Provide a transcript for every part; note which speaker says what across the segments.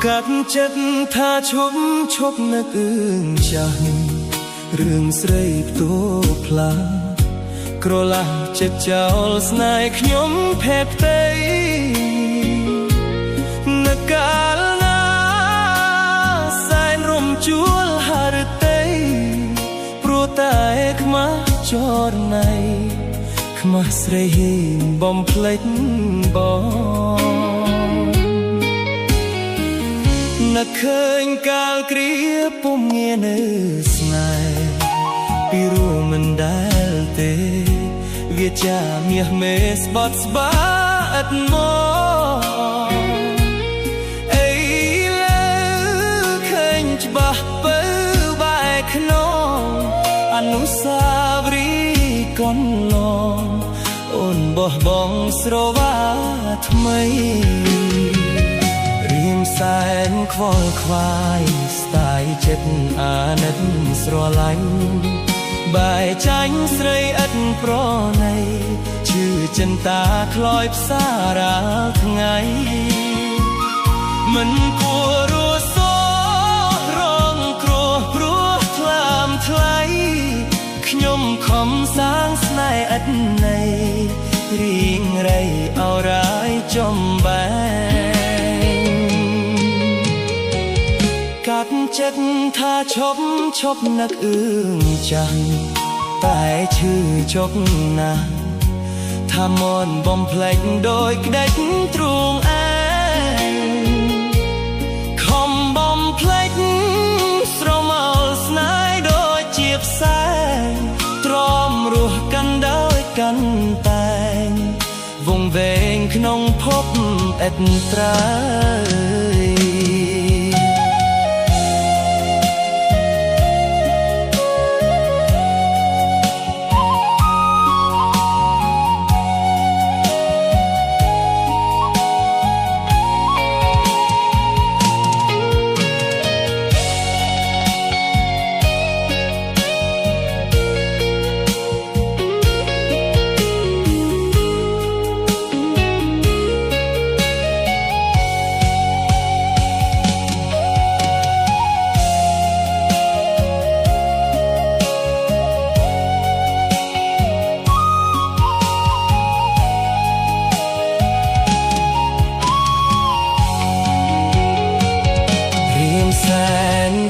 Speaker 1: កាត់ចិត្តថាឈប់នឹកអឿងចាស់រឿងស្រីផ្ទោផ្លាក្រឡាចិត្តចោលស្នេហ៍ខ្ញុំភេទផ្ទៃនឹកកាលណាសែនរំជួលហឫទ័យព្រោះតែខ្មាស់ចរណៃខ្មាស់ស្រីបំភ្លេចបងនឹកឃើញកាលគ្រាពុំងានៅស្នេហ៍ពីរួមមិនដែលទេវាចាមាសមេស្បត់ស្បាឥតមកអីលើឃើញច្បាស់បើបែកក្នុងអនុស្សាវរីយ៍កន្លងអូនបោះបង់ស្រវាថ្មីសែនខ្វល់ខ្វាយស្ដាយចិត្តអាណិតស្រឡាញ់បែចាញ់ស្រីឥតប្រណីឈឺចិនតាខ្លោយផ្សាររាល់ថ្ងៃមិនគួររស់សរងគ្រោះព្រោះថ្លើមថ្លៃខ្ញុំខំសាងស្នេហ៍ឥតន័យរីងរៃអោរាយចំបែកាត់ចិត្តថាឈប់នឹកអឿងចាស់តែឈឺជប់ណាស់ថាមន់បំភ្លេចដោយក្ដិចទ្រូងឯងខំបំភ្លេចស្រមោលស្នេហ៍ដូចជាផ្សែងទ្រាំរស់កាន់ដោយកាន់តែងវងវែងក្នុងភពអិតត្រើយ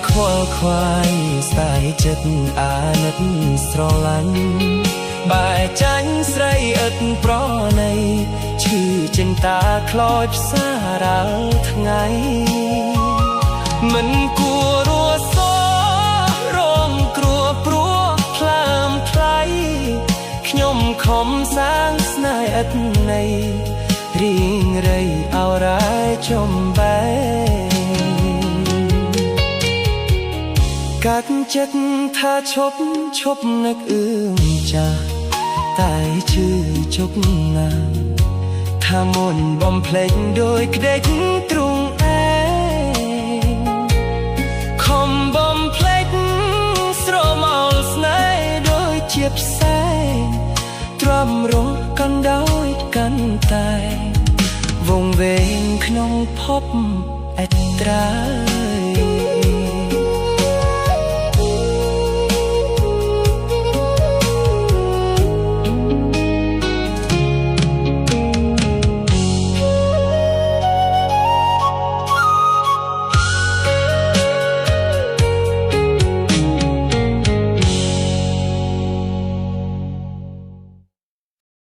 Speaker 1: ខ្វល់ខ្វាយស្ដាយចិត្តអាណិតស្រឡាញ់បែចាញ់ស្រីឥតប្រណីឈឺចិនតាខ្លោចផ្សាររាល់ថ្ងៃមិនគួររស់សរងគ្រោះព្រោះថ្លើមថ្លៃខ្ញុំខំសាងស្នេហ៍ឥតន័យរីងរៃអោរាយចំបែកាត់ចិត្តថាឈប់នឹកអឿងចាស់តែឈឺជប់ណាស់ថាមុនបំភ្លេចដោយក្ដិចទ្រូងឯងខំបំភ្លេចស្រមោលស្នេហ៍ដូចជាផ្សែងទ្រាំរស់កាន់ដោយកាន់តែវងវែងក្នុងភពឥតត្រើយ